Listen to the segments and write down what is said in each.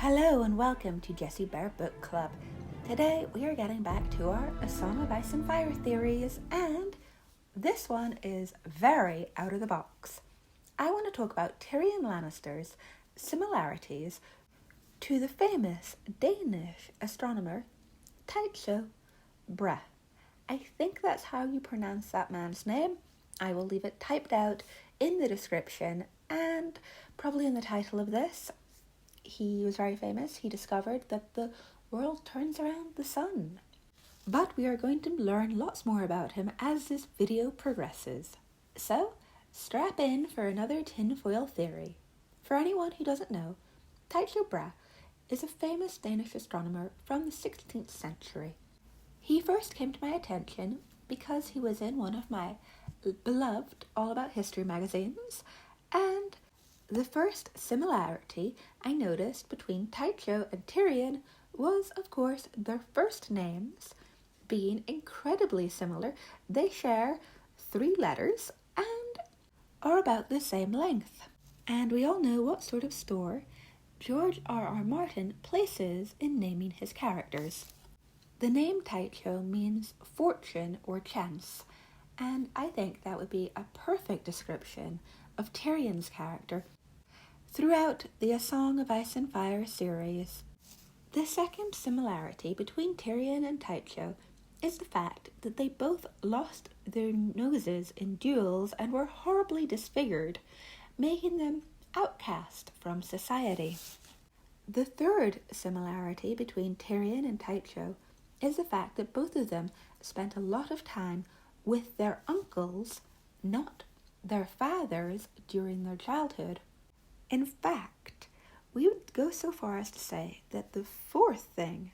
Hello and welcome to Jessie Bear Book Club. Today we are getting back to our A Song of Ice and Fire theories, and this one is very out of the box. I want to talk about Tyrion Lannister's similarities to the famous Danish astronomer Tycho Brahe. I think that's how you pronounce that man's name. I will leave it typed out in the description and probably in the title of this. He was very famous. He discovered that the world turns around the sun. But we are going to learn lots more about him as this video progresses. So, strap in for another tinfoil theory. For anyone who doesn't know, Tycho Brahe is a famous Danish astronomer from the 16th century. He first came to my attention because he was in one of my beloved All About History magazines, and the first similarity I noticed between Tycho and Tyrion was, of course, their first names being incredibly similar. They share 3 letters and are about the same length. And we all know what sort of store George R.R. Martin places in naming his characters. The name Tycho means fortune or chance, and I think that would be a perfect description of Tyrion's character throughout the A Song of Ice and Fire series. The second similarity between Tyrion and Tycho is the fact that they both lost their noses in duels and were horribly disfigured, making them outcast from society. The third similarity between Tyrion and Tycho is the fact that both of them spent a lot of time with their uncles, not their fathers, during their childhood. In fact, we would go so far as to say that the fourth thing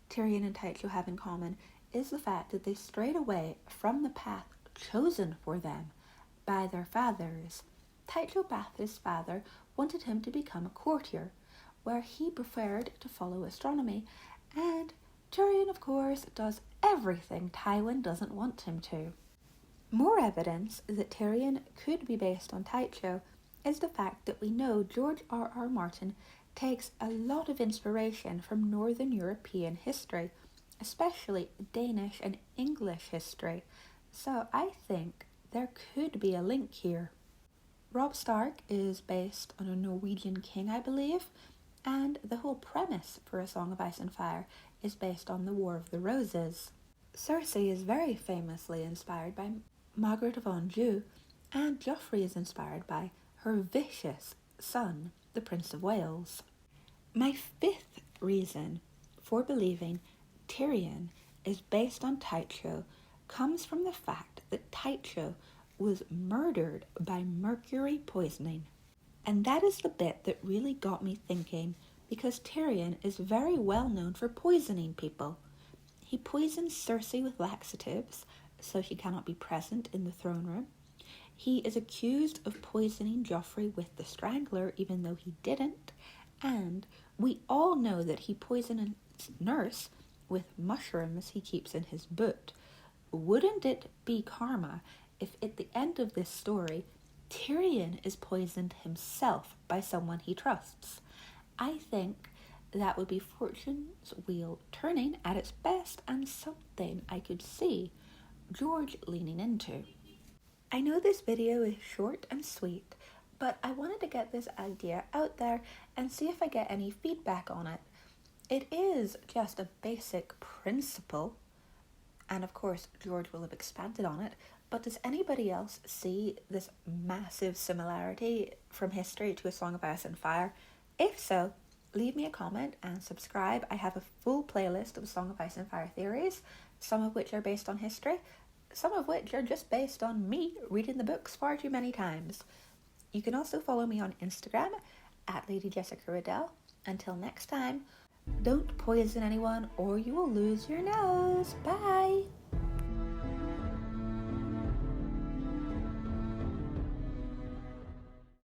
Tyrion and Tycho have in common is the fact that they strayed away from the path chosen for them by their fathers. Tycho Brahe's father wanted him to become a courtier, where he preferred to follow astronomy, and Tyrion, of course, does everything Tywin doesn't want him to. More evidence that Tyrion could be based on Tycho is the fact that we know George R.R. Martin takes a lot of inspiration from Northern European history, especially Danish and English history, so I think there could be a link here. Robb Stark is based on a Norwegian king, I believe, and the whole premise for A Song of Ice and Fire is based on the War of the Roses. Cersei is very famously inspired by Margaret of Anjou, and Joffrey is inspired by her vicious son, the Prince of Wales. My fifth reason for believing Tyrion is based on Tycho comes from the fact that Tycho was murdered by mercury poisoning. And that is the bit that really got me thinking, because Tyrion is very well known for poisoning people. He poisons Cersei with laxatives, so she cannot be present in the throne room. He is accused of poisoning Joffrey with the Strangler, even though he didn't, and we all know that he poisoned his nurse with mushrooms he keeps in his boot. Wouldn't it be karma if at the end of this story, Tyrion is poisoned himself by someone he trusts? I think that would be fortune's wheel turning at its best, and something I could see George leaning into. I know this video is short and sweet, but I wanted to get this idea out there and see if I get any feedback on it. It is just a basic principle, and of course George will have expanded on it, but does anybody else see this massive similarity from history to A Song of Ice and Fire? If so, leave me a comment and subscribe. I have a full playlist of A Song of Ice and Fire theories, some of which are based on history, some of which are just based on me reading the books far too many times. You can also follow me on Instagram at Lady Jessica Riddell. Until next time, don't poison anyone or you will lose your nose. Bye!